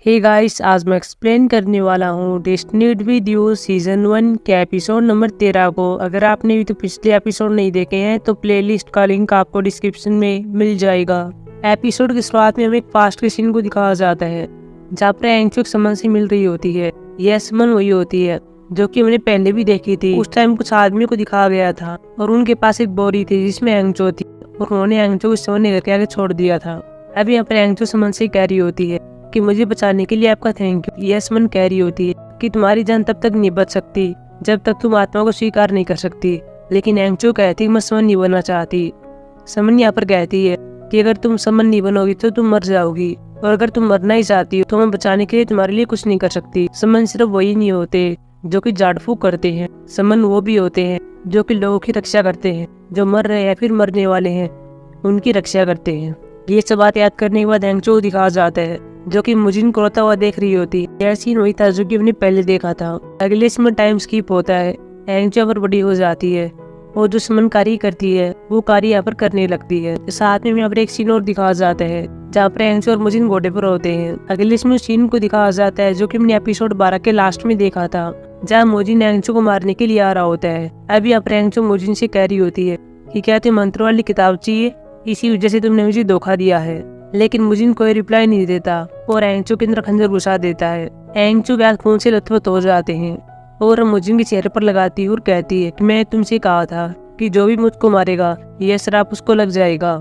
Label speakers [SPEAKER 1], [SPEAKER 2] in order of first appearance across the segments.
[SPEAKER 1] Hey guys, आज मैं explain करने वाला हूँ डेस्टिनीड विद यू सीजन 1 के एपिसोड नंबर 13 को। अगर आपने अभी तो पिछले एपिसोड नहीं देखे हैं तो प्लेलिस्ट का लिंक आपको डिस्क्रिप्शन में मिल जाएगा। एपिसोड की शुरुआत में हमें एक पास्ट के सीन को दिखाया जाता है जहाँ पर एंगचो समन से मिल रही होती है। यह समन वही होती है जो कि हमने पहले भी देखी थी। उस टाइम कुछ आदमियों को दिखाया गया था और उनके पास एक बोरी थी जिसमें एंगचो थी और उन्होंने एंगचो को समन ने करके आगे छोड़ दिया था। अब यहाँ पर एंगचो समन से कह रही होती है कि मुझे बचाने के लिए आपका थैंक यू। यह समन कह रही होती है कि तुम्हारी जान तब तक नहीं बच सकती जब तक तुम आत्मा को स्वीकार नहीं कर सकती। लेकिन एंगचो कहती मैं समन नहीं बनना चाहती। समन यहाँ पर कहती है कि अगर तुम समन नहीं बनोगी तो तुम मर जाओगी, और अगर तुम मरना ही चाहती हो तो मैं बचाने के लिए तुम्हारे लिए कुछ नहीं कर सकती। समन सिर्फ वही नहीं होते जो कि झाड़ फूक करते हैं, समन वो भी होते हैं जो कि लोगों की रक्षा करते हैं, जो मर रहे या फिर मरने वाले हैं उनकी रक्षा करते हैं। ये सब बात याद करने के बाद एंगचो को दिखाया जाता है जो कि मुजिन को रोता हुआ देख रही होती है। यह सीन वही था जो कि हमने पहले देखा था। अगले सीन में टाइम स्किप होता है, एंगचो पर बड़ी हो जाती है और जो समन कार्य करती है वो कार्य यहाँ पर करने लगती है। साथ में यहाँ पर एक सीन और दिखाया जाता है जहाँ पर एंगचो और मुजिन घोड़े पर होते हैं। अगले इसमें सीन को दिखाया जाता है जो कि हमने एपिसोड 12 के लास्ट में देखा था, जहाँ मुजिन एंगचो को मारने के लिए आ रहा होता है। अब यहाँ पर एंगचो मुजिन से कह रही होती है कि क्या तुम्हें मंत्र वाली किताब चाहिए, इसी वजह से तुमने मुझे धोखा दिया है। लेकिन मुजिन कोई रिप्लाई नहीं देता और एंगचो के अंदर खंजर घुसा देता है। एंगचो के हाथ खून से लथपथ हो जाते हैं और मुजिन के चेहरे पर लगाती है और कहती है कि मैं तुमसे कहा था कि जो भी मुझको मारेगा यह श्राप उसको लग जाएगा।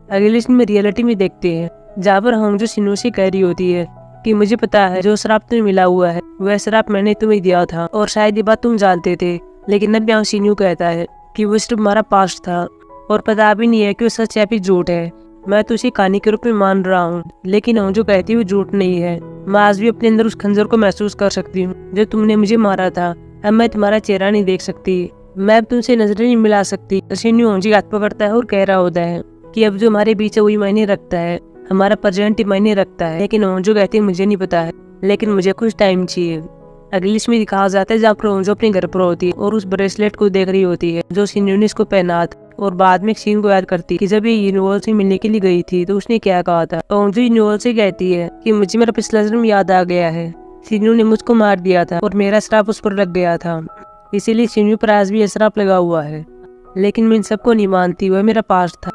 [SPEAKER 1] अगले सीन में रियलिटी में देखते हैं जहाँ पर हम जो सिनु से कह रही होती है कि मुझे पता है जो श्राप तुम्हें मिला हुआ है वह श्राप मैंने तुम्हें दिया था और शायद ये बात तुम जानते थे। लेकिन अब यहाँ सिनु कहता है कि वो सिर्फ हमारा पास्ट था और पता भी नहीं है कि वो सच है फिर झूठ है। मैं तो उसे कहानी के रूप में मान रहा हूँ, लेकिन हम जो कहती है वो झूठ नहीं है। मैं आज भी अपने अंदर उस खंजर को महसूस कर सकती हूँ जो तुमने मुझे मारा था। अब मैं तुम्हारा चेहरा नहीं देख सकती, मैं अब तुमसे नजरें नहीं मिला सकती। सिनु मुझे हाथ पकड़ता है और कह रहा होता है कि अब जो हमारे बीच है वही मायने रखता है, हमारा प्रेजेंट ही मायने रखता है। लेकिन जो कहती है मुझे नहीं पता है, लेकिन मुझे कुछ टाइम चाहिए। अगली इसमें दिखाया जाता है जहाँ पर जो अपने घर पर होती है और उस ब्रेसलेट को देख रही होती है जो सिनु ने इसको पहना था, और बाद में एक सीन को याद करती है कि जब ये यूनिवर्स से मिलने के लिए गई थी तो उसने क्या कहा था। और जो यूनिवर्स से कहती है कि मुझे मेरा पिछला जन्म याद आ गया है, सिनु ने मुझको मार दिया था और मेरा श्राप उस पर लग गया था, इसीलिए सिनु पर आज भी श्राप लगा हुआ है। लेकिन मैं इन सबको नहीं मानती, वह मेरा पास्ट था।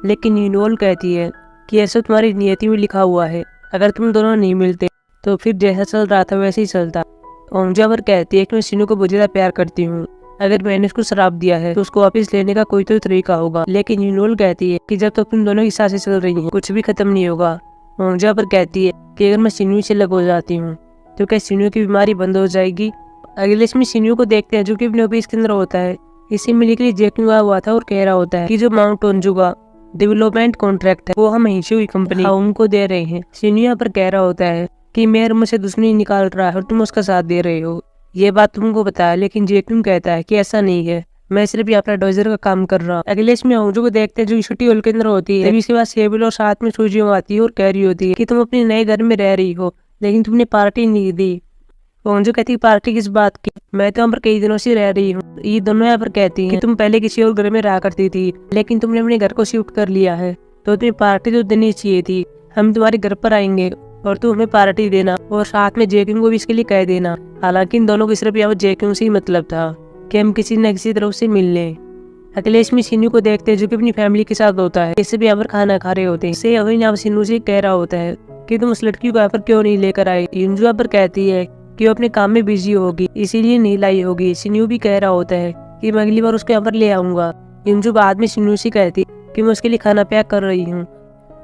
[SPEAKER 1] लेकिन यूनिवर्स कहती है कि ऐसा तुम्हारी नियति में लिखा हुआ है, अगर तुम दोनों नहीं मिलते तो फिर जैसा चल रहा था वैसे ही चलता। ओंजा पर कहती है कि मैं सिनु को बहुत ज्यादा प्यार करती हूँ, अगर मैंने उसको श्राप दिया है तो उसको वापस लेने का कोई तो तरीका होगा। लेकिन यूनोल कहती है कि जब तक तुम दोनों की सांसें चल रही हैं कुछ भी खत्म नहीं होगा। ओंजा पर कहती है कि अगर मैं सिनु से अलग हो जाती हूँ तो क्या सिनु की बीमारी बंद हो जाएगी। अगले इसमें सिनु को देखते हैं जो कि अपने ऑफिस के अंदर होता है। इसे मिलने के लिए जेकिंग हुआ था और कह रहा होता है कि जो माउंट ओंजू का डेवलपमेंट कॉन्ट्रैक्ट है वो हम हिशुई कंपनी उनको दे रहे हैं। सिनु यहाँ पर कह रहा होता है कि मेरे मुझसे दुश्मनी निकाल रहा है और तुम उसका साथ दे रहे हो, ये बात तुमको पता है। लेकिन जेकिंग कहता है कि ऐसा नहीं है, मैं सिर्फ यहाँ पर एडवाइजर का काम कर रहा हूँ। अगले इसमें ओंजू को देखते हैं जो छोटी हॉल के अंदर होती है। तभी इसके बाद सेबिल और साथ में सूजियों आती है और कह रही होती है कि तुम अपने नए घर में रह रही हो लेकिन तुमने पार्टी नहीं दी। ओंजू कहती है पार्टी किस बात की, मैं तो यहाँ पर कई दिनों से रह रही हूँ। ये दोनों यहाँ पर कहती है कि तुम पहले किसी और घर में रहा करती थी लेकिन तुमने अपने घर को शिफ्ट कर लिया है तो तुम्हें पार्टी तो देनी चाहिए थी। हम तुम्हारे घर पर आएंगे और तुम हमें पार्टी देना और साथ में जेकिंग को भी इसके लिए कह देना। हालांकि इन दोनों की सिर्फ यहाँ जेकिंग से ही मतलब था कि हम किसी न किसी तरफ से मिल लें। अगले इसमें सिनु को देखते हैं जो कि अपनी फैमिली के साथ होता है। इसे भी यहाँ पर खाना खा रहे होते हैं। इसे यहाँ सिनु से कह रहा होता है कि तुम उस लड़की को यहाँ पर क्यों नहीं लेकर आए। युंजू यहाँ पर कहती है कि वो अपने काम में बिजी होगी इसीलिए नहीं लाई होगी। सिनु भी कह रहा होता है कि मैं अगली बार उसको यहाँ पर ले आऊंगा। युंजू बाद में सिनु से कहती कि मैं उसके लिए खाना पैक कर रही हूँ,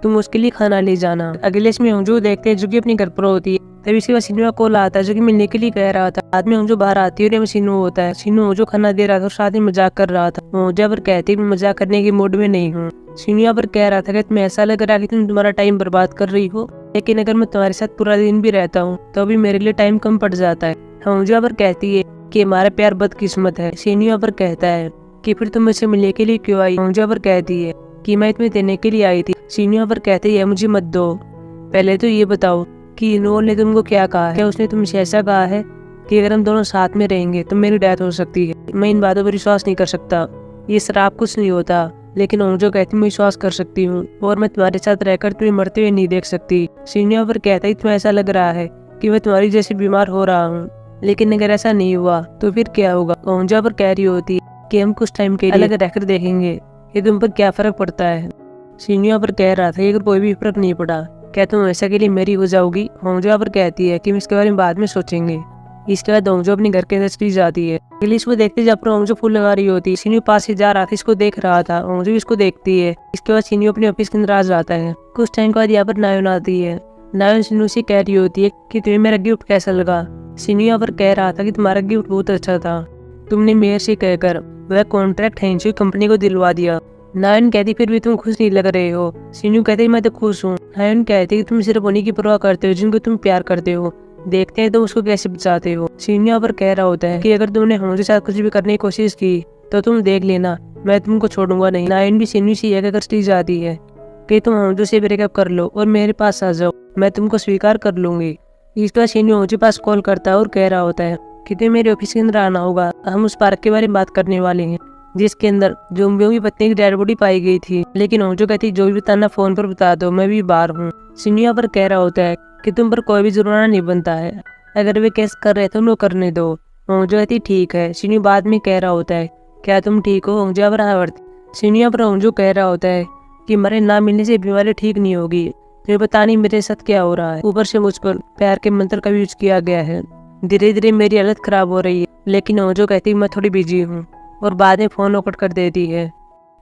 [SPEAKER 1] तुम उसके लिए खाना ले जाना। अगले इसमें ओंजू देखते हैं जो कि अपने घर पर होती है। तभी इसके बाद सिनु का कॉल आता है जो कि मिलने के लिए कह रहा था। बाद में ओंजू बाहर आती है और सिनु होता है। सिनु ओंजू खाना दे रहा था और साथ ही मजाक कर रहा था। ओंजा पर कहती है मैं मजाक करने के मूड में नहीं हूँ। सिनु यहाँ पर कह रहा था कि तुम्हें ऐसा लग रहा है कि तुम तुम्हारा टाइम बर्बाद कर रही हो, लेकिन अगर मैं तुम्हारे साथ पूरा दिन भी रहता हूँ तो भी मेरे लिए टाइम कम पड़ जाता है। ओंजू यहाँ पर कहती है कि हमारा प्यार बदकिस्मत है। सिनु यहाँ पर कहता है कि फिर तुम मुझसे मिलने के लिए क्यों आई। ओंजू यहाँ पर कहती है कि मैं तुम्हें देने के लिए आई थी। सिनु यहाँ पर कहते हैं मुझे मत दो, पहले तो ये बताओ कि इनोल ने तुमको क्या कहा है। क्या उसने तुमसे ऐसा कहा है कि अगर हम दोनों साथ में रहेंगे तो मेरी डेथ हो सकती है। मैं इन बातों पर विश्वास नहीं कर सकता, ये श्राप कुछ नहीं होता। लेकिन ओंजो कहती मैं विश्वास कर सकती हूँ और मैं तुम्हारे साथ रहकर तुम्हें मरते हुए नहीं देख सकती। सिनु यहाँ पर कहता है तुम्हें ऐसा लग रहा है कि मैं तुम्हारी जैसे बीमार हो रहा हूँ, लेकिन अगर ऐसा नहीं हुआ तो फिर क्या होगा। ओंजा पर कह रही होती है कि हम कुछ टाइम के लिए अलग रहकर देखेंगे कि तुम पर क्या फर्क पड़ता है। शिन्यू पर कह रहा था कि अगर कोई भी फर्क नहीं पड़ा क्या तुम हमेशा के लिए मेरी हो जाओगी। होंजो पर कहती है कि हम इसके बारे में बाद में सोचेंगे। इसके बाद होंजो अपने घर के अंदर चली जाती है। इंग्लिश को देखते जब पर होंजो फूल लगा रही होती है। शिन्यू पास से जा रहा था, इसको देख रहा था। होंजो इसको देखती है। इसके बाद शिन्यू अपने ऑफिस के अंदर आ जाता है। कुछ टाइम के बाद यहाँ पर नायोन आती है। नायोन शिन्यू से कह रही होती है कि तुम्हें मेरा गिफ्ट कैसा लगा। शिन्यू यहाँ पर कह रहा था कि तुम्हारा गिफ्ट बहुत अच्छा था, तुमने मेयर से कहकर वह कॉन्ट्रैक्ट हेंशू कंपनी को दिलवा दिया। नायन कहती फिर भी तुम खुश नहीं लग रहे हो। शिन्यू कहते मैं तो खुश हूँ। नायन कहती कि तुम सिर्फ उन्हीं की परवाह करते हो जिनको तुम प्यार करते हो, देखते हैं तुम उसको कैसे बचाते हो। शिन्यू यहाँ पर कह रहा होता है कि अगर तुमने होंजो के साथ कुछ भी करने की कोशिश की तो तुम देख लेना, मैं तुमको छोड़ूंगा नहीं। नायन भी शिन्यू से यह कहकर चली जाती है कि तुम होंजो से ब्रेकअप कर लो और मेरे पास आ जाओ, मैं तुमको स्वीकार कर लूंगी। इसके बाद शिन्यू होंजो के पास कॉल करता है और कह रहा होता है कि तुम्हें मेरे ऑफिस के अंदर आना होगा, हम उस पार्क के बारे में बात करने वाले हैं जिसके अंदर ज़ोंबियों की पत्नी की डेड बॉडी पाई गई थी। लेकिन होंजो कहती जो भी बताना फोन पर बता दो, मैं भी बाहर हूँ। शिन्यू यहाँ पर कह रहा होता है कि तुम पर कोई भी जुर्माना नहीं बनता है, अगर वे केस कर रहे तो उनको करने दो। होंजो कहती ठीक है। शिन्यू बाद में कह रहा होता है क्या तुम ठीक हो। होंजो यहाँ पर हाँ भरती। शिन्यू यहाँ पर होंजो कह रहा होता है कि मेरे ना मिलने से बीमारी ठीक नहीं होगी, तुम्हें पता नहीं मेरे साथ क्या हो रहा है। ऊपर से मुझ पर प्यार के मंत्र का भी यूज किया गया है, धीरे धीरे मेरी हालत खराब हो रही है। लेकिन होंजो कहती मैं थोड़ी बिजी हूँ और बाद में फोन कट कर देती है।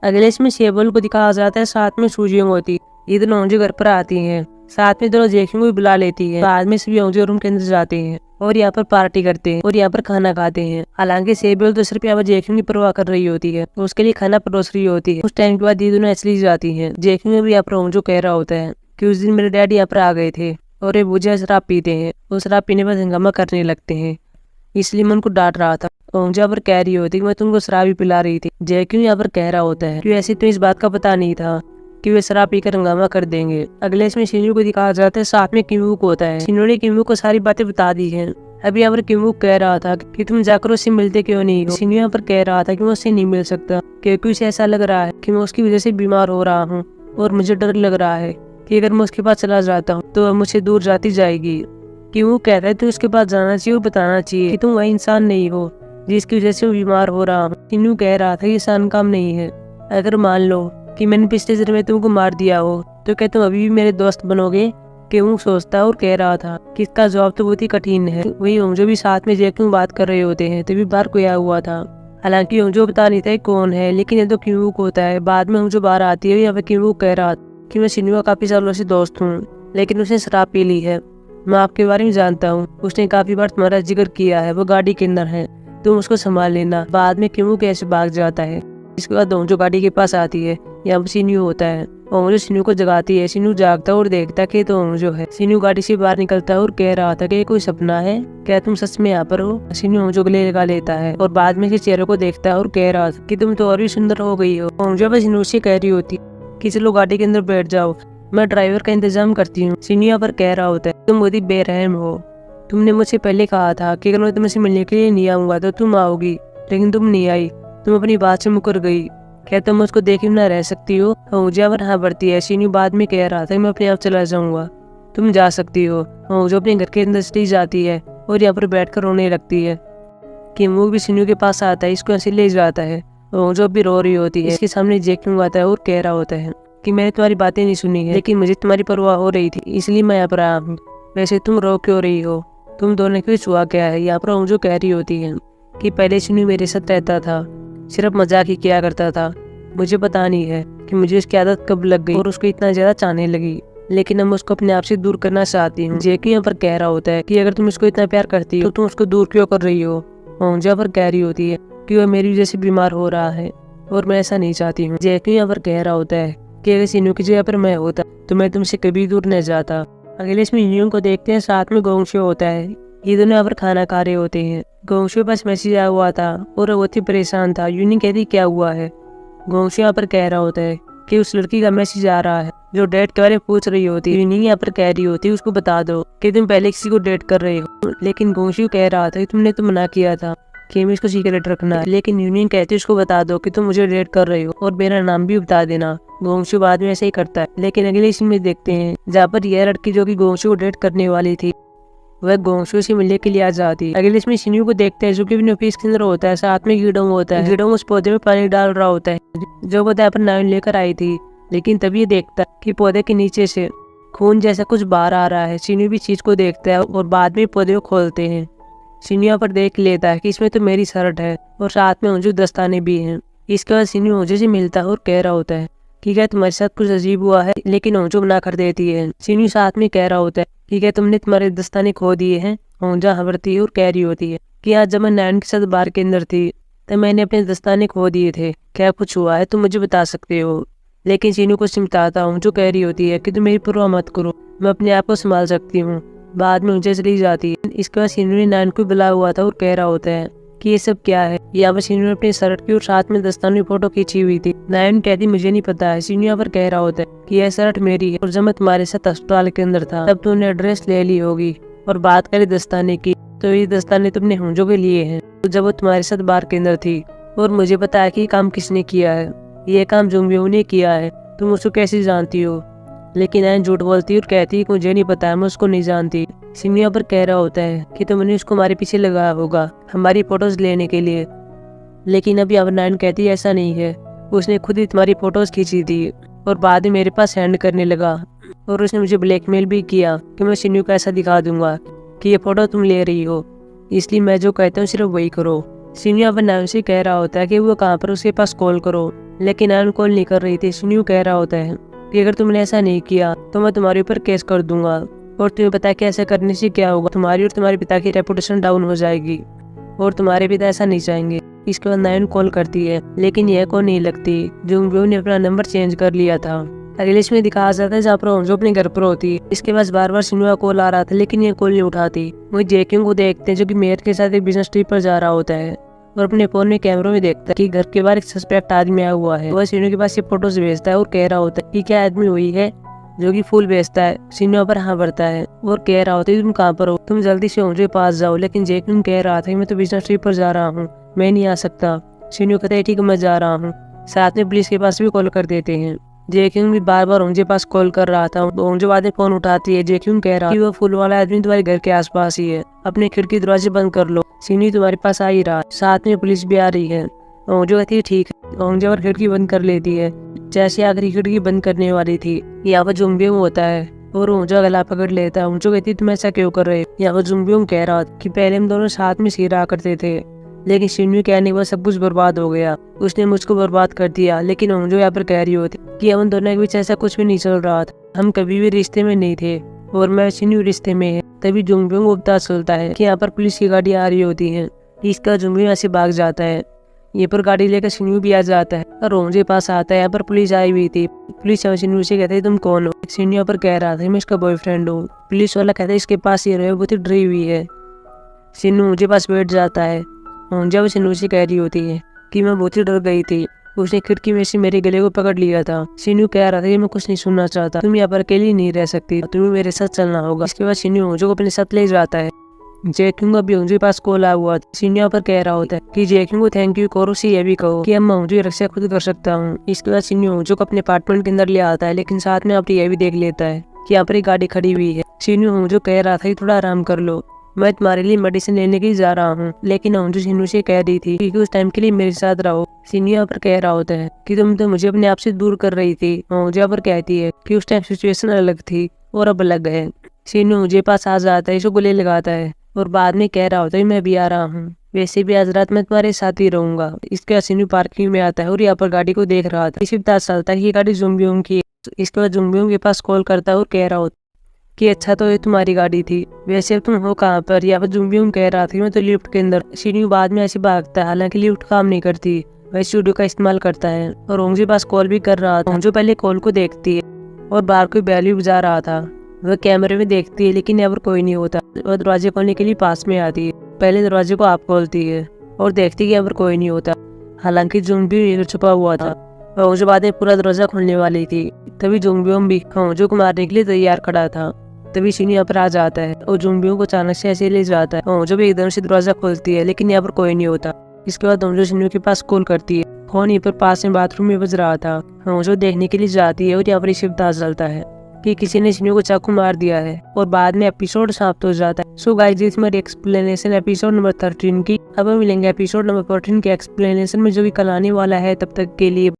[SPEAKER 1] अगले इसमें शेबल को दिखाया जाता है, साथ में सूजियों होती। ये दोनों होंजो घर पर आती हैं, साथ में दोनों जेकियों को भी बुला लेती है। बाद में सभी होंजो रूम के अंदर जाते हैं और यहाँ पर पार्टी करते हैं और यहाँ पर खाना खाते हैं। हालांकि शेबल तो सिर्फ यहाँ पर जेकियों की परवाह कर रही होती है, तो उसके लिए खाना परोस रही होती है। उस टाइम के बाद ये दोनों चली जाती है। जेकियों भी यहाँ पर होंजो कह रहा होता है कि उस दिन मेरे डैडी यहाँ पर आ गए थे और ये बुझा शराब पीते हैं और शराब पीने पर हंगामा करने लगते हैं, इसलिए मैं उनको डांट रहा था। होंजो पर कह रही होती कि मैं तुमको शराब ही पिला रही थी। जेक्यू यहाँ पर कह रहा होता है कि ऐसे तो इस बात का पता नहीं था कि वे शराब पीकर हंगामा कर देंगे। अगले इसमें शिन्यू को दिखाया जाता है, साथ में किमवूक होता है। शिन्यू ने किमवूक को सारी बातें बता दी हैं। अभी यहाँ पर किमवूक कह रहा था कि तुम जाकर उससे मिलते क्यों नहीं हो। शिन्यू यहाँ पर कह रहा था कि मैं उससे नहीं मिल सकता क्योंकि उसे ऐसा लग रहा है कि मैं उसकी वजह से बीमार हो रहा हूँ और मुझे डर लग रहा है कि अगर मैं उसके पास चला जाता हूँ तो वह मुझसे दूर जाती जाएगी। किमवूक कहता है तो उसके पास जाना चाहिए और बताना चाहिए कि तुम वह इंसान नहीं हो जिसकी वजह से वो बीमार हो रहा हूँ। शिन्यू कह रहा था ये आसान काम नहीं है, अगर मान लो कि मैंने पिछले जन्म में तुमको मार दिया हो तो क्या तुम अभी भी मेरे दोस्त बनोगे। किमवूक सोचता और कह रहा था कि इसका जवाब तो बहुत ही कठिन है। वही होंजो भी साथ में जेक्यू बात कर रहे होते हैं तभी बाहर कोई आया हुआ था। हालांकि होंजो बता नहीं था कौन है, लेकिन ये तो किमवूक होता है। बाद में होंजो बाहर आती है। यहाँ पे किमवूक कह रहा था कि मैं शिन्यू का काफी सालों से दोस्त हूँ, लेकिन उसने शराब पी ली है। मैं आपके बारे में जानता हूँ, उसने काफी बार तुम्हारा जिक्र किया है, वो गाड़ी के अंदर है, तुम उसको संभाल लेना। बाद में किमवूक कैसे भाग जाता है। इसके बाद होंजो गाड़ी के पास आती है। यहाँ पर शिन्यू होता है। होंजो शिन्यू को जगाती है। शिन्यू जागता और देखता कि तो होंजो है। शिन्यू गाड़ी से बाहर निकलता है और कह रहा था कि ये कोई सपना है, क्या तुम सच में यहाँ पर हो। शिन्यू होंजो गले लगा लेता है और बाद में इसके चेहरे को देखता है और कह रहा था कि तुम तो और भी सुंदर हो गई हो। होंजो बस शिन्यू से कह रही होती कि चलो गाड़ी के अंदर बैठ जाओ, मैं ड्राइवर का इंतजाम करती हूँ। शिन्यू यहाँ पर कह रहा होता है तुम बहुत ही बेरहम हो, तुमने मुझसे पहले कहा था कि अगर मैं तुमसे मिलने के लिए नहीं आऊंगा तो तुम आओगी, लेकिन तुम नहीं आई, तुम अपनी बात से मुकर गई। क्या तुम उसको देखे ना रह सकती हो। होंजो पर हाँ बढ़ती है। शिन्यू बाद में कह रहा था मैं अपने आप चला जाऊंगा, तुम जा सकती हो। होंजो अपने घर के अंदर चली जाती है और यहाँ पर बैठकर रोने लगती है। किमवूक भी शिन्यू के पास आता है, इसको ऐसे ले जाता है। होंजो भी रो रही होती है। इसके सामने जेक्यू आता है और कह रहा होता है कि मैंने तुम्हारी बातें नहीं सुनी है, लेकिन मुझे तुम्हारी परवाह हो रही थी इसलिए मैं यहाँ पर आया हूँ। वैसे तुम रो क्यों रही हो, तुम दोनों के बीच हुआ क्या है। यहाँ पर होंजो कह रही होती है कि पहले शिन्यू मेरे साथ रहता था, सिर्फ मजाक ही किया करता था, मुझे पता नहीं है कि मुझे उसकी आदत कब लग गई और उसको इतना ज्यादा चाहने लगी, लेकिन अब मैं उसको अपने आप से दूर करना चाहती हूँ। जेक्यू यहाँ पर कह रहा होता है कि अगर तुम उसको इतना प्यार करती हो तो तुम उसको दूर क्यों कर रही हो। होंजो पर कह रही होती है कि वह मेरी वजह से बीमार हो रहा है और मैं ऐसा नहीं चाहती हूँ। जेक्यू यहाँ पर कह रहा होता है कि अगर शिन्यू की जगह पर मैं होता तो मैं तुमसे कभी दूर न जाता। अगले इसमें यूनियन को देखते हैं, साथ में गोंगशो होता है। ये दोनों यहाँ पर खाना खा रहे होते हैं। गोंगशो के पास मैसेज आया हुआ था और वो बहुत ही परेशान था। यूनियन कहती क्या हुआ है। गोंगशो यहाँ पर कह रहा होता है कि उस लड़की का मैसेज आ रहा है जो डेट के बारे में पूछ रही होती है। यूनियन यहाँ पर कह रही होती है उसको बता दो कि तुम पहले किसी को डेट कर रहे हो, लेकिन गोंगशो कह रहा था कि तुमने तो मना किया था कि हमें इसको सीक्रेट रखना है, लेकिन यूनियन कहती है उसको बता दो कि तुम मुझे डेट कर रहे हो और मेरा नाम भी बता देना। गोंगशो बाद में ऐसे ही करता है। लेकिन अगले सीन में देखते हैं जहाँ पर यह लड़की जो कि गोंगशो को डेट करने वाली थी वह गोंगशू से मिलने के लिए आ जाती है। अगले इसमें शिन्यू को देखते हैं जो कि अपने ऑफिस के अंदर होता है, साथ में गिडोंग होता है। गिडोंग उस पौधे में पानी डाल रहा होता है जो पौधा पर नायन लेकर आई थी, लेकिन तभी ये देखता है कि पौधे के नीचे से खून जैसा कुछ बाहर आ रहा है। शिन्यू भी चीज को देखता है और बाद में पौधे को खोलते हैं। शिन्यू यहाँ पर देख लेता है कि इसमें तो मेरी शर्ट है और साथ में उंजू दस्ताने भी हैं। इसके बाद शिन्यू उंजू से मिलता है और कह रहा होता है कि क्या तुम्हारे साथ कुछ अजीब हुआ है, लेकिन उंजू मना कर देती है। शिन्यू साथ में कह रहा होता है कि क्या तुमने तुम्हारे दस्ताने खो दिए हैं। उंजा हंसती है और कह रही होती है कि आज जब मैं नायन के साथ बार के अंदर थी तो मैंने अपने दस्ताने खो दिए थे, क्या कुछ हुआ है तुम मुझे बता सकते हो। लेकिन शिन्यू को सिमटाता हूँ जो कह रही होती है कि तुम मेरी परवाह मत करो, मैं अपने आप को संभाल सकती हूँ। बाद में उनसे चली जाती है। इसके बाद शिन्यू ने नायन को बुलाया हुआ था और कह रहा होता है कि ये सब क्या है। यहाँ पर शिन्यू ने अपनी शर्ट की और साथ में दस्ताने की फोटो खींची हुई थी। नायन कहती मुझे नहीं पता है। शिन्यू यहाँ पर कह रहा होता है कि यह शर्ट मेरी है और जब मैं तुम्हारे साथ अस्पताल के अंदर था तब तुमने एड्रेस ले ली होगी। और बात करें दस्ताने की तो ये दस्ताने तुमने हुंजो के लिए हैं, तो जब वो तुम्हारे साथ बार के अंदर थी। और मुझे पता है कि काम किसने किया है, ये काम जुंगब्यो ने किया है। तुम उसको कैसे जानती हो। लेकिन नायन झूठ बोलती और कहती कि मुझे नहीं पता है, मैं उसको नहीं जानती। शिन्यू यहाँ पर कह रहा होता है कि तुमने उसको हमारे पीछे लगाया होगा हमारी फोटोज लेने के लिए। लेकिन अब यहाँ पर नायन कहती है ऐसा नहीं है, उसने खुद ही तुम्हारी फोटोज खींची थी और बाद में मेरे पास हैंड करने लगा। और उसने मुझे ब्लैकमेल भी किया कि मैं शिन्यू को ऐसा दिखा दूंगा कि ये फोटो तुम ले रही हो, इसलिए मैं जो कहता हूँ सिर्फ वही करो। शिन्यू यहाँ पर नायन से कह रहा होता है कि वो कहाँ पर उसके पास कॉल करो, लेकिन नायन कॉल नहीं कर रही थी। शिन्यू कह रहा होता है कि अगर तुमने ऐसा नहीं किया तो मैं तुम्हारे ऊपर केस कर दूंगा और तुम्हें पता है कि ऐसा करने से क्या होगा, तुम्हारी और तुम्हारे पिता की रेपुटेशन डाउन हो जाएगी और तुम्हारे पिता ऐसा नहीं चाहेंगे। इसके बाद नायन कॉल करती है लेकिन यह कॉल नहीं लगती। जुंगब्यो ने अपना नंबर चेंज कर लिया था। अगले इसमें दिखाया जाता है जहाँ पर उंजो अपने घर पर होती है। इसके बाद बार बार शिन्यू का कॉल आ रहा था लेकिन ये कॉल नहीं उठाती। वही जेक्यूंग को देखते हैं जो कि मेयर के साथ एक बिजनेस ट्रिप पर जा रहा होता है और अपने फोन में कैमरों में देखता है कि घर के बाहर एक सस्पेक्ट आदमी आया हुआ है। वह शिन्यू के पास ये फोटोज भेजता है और कह रहा होता है कि क्या आदमी वही है जो कि फूल बेचता है। शिन्यू पर हाँ भरता है और कह रहा होता है तुम कहाँ पर हो, तुम जल्दी से उंजो के पास जाओ। लेकिन जेक्यूंग कह रहा था मैं तो बिजनेस ट्रिप पर जा रहा हूँ, मैं नहीं आ सकता। शिन्यू कहता है ठीक है मैं जा रहा हूँ। साथ में पुलिस के पास भी कॉल कर देते हैं। जेक्यूंग भी बार बार उनके पास कॉल कर रहा था। उनके बाद में फोन उठाती है। जेक्यूंग कह रहा है कि वो फूल वाला आदमी तुम्हारे घर के आसपास ही है, अपने खिड़की दरवाजे बंद कर लो, शिन्यू तुम्हारे पास आ ही रहा। साथ में पुलिस भी आ रही है। जो कहती है ठीक है। ओंजे और खिड़की बंद कर लेती है। जैसे आखिरी खिड़की बंद करने वाली थी यहाँ पर जुंगब्यो होता है और ओंजा गला पकड़ लेता है। ओंजो कहती तुम ऐसा क्यों कर रहे हो। यहाँ पर जुंगब्यो कह रहा कि पहले हम दोनों साथ में सही रहा करते थे, लेकिन शिन्यू कहने के बाद सब कुछ बर्बाद हो गया, उसने मुझको बर्बाद कर दिया। लेकिन ओंजो यहाँ पर कह रही होती कि हम दोनों के बीच ऐसा कुछ भी नहीं चल रहा था, हम कभी भी रिश्ते में नहीं थे और मैं शिन्यू रिश्ते में है। तभी जुंगब्यो को पता चलता है कि यहाँ पर पुलिस की गाड़ी आ रही होती है। इसका जुंगब्यो यहाँ से भाग जाता है। ये पर गाड़ी लेकर शिन्यू भी आ जाता है और ओंजे पास आता है। यहाँ पर पुलिस आई हुई थी। पुलिस शिन्यू से कहते है तुम कौन हो। शिन्यू यहाँ पर कह रहा था मैं इसका बॉयफ्रेंड हूँ। पुलिस वाला कहता है इसके पास ये रहे, बहुत ही डरी हुई है। शिन्यू मुझे पास बैठ जाता है। ओंजा वो शिन्यू से कह रही होती है कि मैं बहुत ही डर गई थी, उसने खिड़की में से मेरे गले को पकड़ लिया था। शिन्यू कह रहा था कि मैं कुछ नहीं सुनना चाहता, तुम यहाँ पर अकेली नहीं रह सकती, तुम्हें मेरे साथ चलना होगा। इसके बाद शिन्यू ओंजो को अपने साथ ले जाता है। जेक्यूंग अभी ओंजो के पास कॉल आया हुआ था। शिन्यू यहाँ पर कह रहा होता है कि जेक्यूंग को थैंक यू करो, उसे ये भी कहो कि अब मैं ओंजो की रक्षा खुद कर सकता हूँ। इसके बाद शिन्यू ओंजो को अपने अपार्टमेंट के अंदर ले आता है, लेकिन साथ में आप ये भी देख लेता है कि यहाँ पर एक गाड़ी खड़ी हुई है। शिन्यू ओंजो कह रहा था कि थोड़ा आराम कर लो, मैं तुम्हारे लिए मेडिसिन लेने के लिए जा रहा हूँ। लेकिन ओंजो शिन्यू से कह रही थी कि उस टाइम के लिए मेरे साथ रहो। शिन्यू यहाँ पर कह रहा होता है कि तुम तो मुझे अपने आप से दूर कर रही थी। ओंजो यहाँ पर कहती है कि उस टाइम सिचुएशन अलग थी और अब अलग है। शिन्यू मुझे पास आ जाता है, इसको गले लगाता है और बाद में कह रहा होता है मैं भी आ रहा हूँ, वैसे भी आज रात मैं तुम्हारे साथ ही रहूंगा। इसके बाद शिन्यू पार्किंग में आता है और यहाँ पर गाड़ी को देख रहा था। इसी पता चलता है कि ये गाड़ी जुंगब्यो की है। इसके बाद जुंगब्यो के पास कॉल करता है और कह रहा होता कि अच्छा तो ये तुम्हारी गाड़ी थी, वैसे अब तुम हो कहाँ पर। यहाँ पर जुंगब्यो कह रहा था मैं तो लिफ्ट के अंदर। शिन्यू बाद में ऐसे भागता है, हालांकि लिफ्ट काम नहीं करती, वह स्टूडियो का इस्तेमाल करता है और ओंजो पास कॉल भी कर रहा था। ओंजो पहले कॉल को देखती है और बाहर कोई बैल भी बजा रहा था। वह कैमरे में देखती है लेकिन यहाँ पर कोई नहीं होता। वह दरवाजे खोलने के लिए पास में आती है। पहले दरवाजे को आप खोलती है और देखती है कि यहाँ पर कोई नहीं होता, हालांकि जुंगब्यो छुपा हुआ था। वह ओंजो बाद में पूरा दरवाजा खोलने वाली थी। तभी जुंगब्यो भी ओंजो को मारने के लिए तैयार खड़ा था। तभी शिन्यू यहाँ पर आ जाता है और जुंगब्यो को अचानक से ऐसे ले जाता है। ओंजो भी एकदम से दरवाजा खोलती है लेकिन यहाँ पर कोई नहीं होता। इसके बाद ओंजो शिन्यू के पास कॉल करती है। फोन यहीं पर पास में बाथरूम में बज रहा था। ओंजो देखने के लिए जाती है और यहाँ पर शिव दास चलता है। कि किसी ने शिनू को चाकू मार दिया है और बाद में एपिसोड समाप्त हो जाता है। सो गाइस, दिस मेरी एक्सप्लेनेशन एपिसोड नंबर 13 की। अब हम मिलेंगे एपिसोड नंबर 14 के एक्सप्लेनेशन में जो भी कल आने वाला है। तब तक के लिए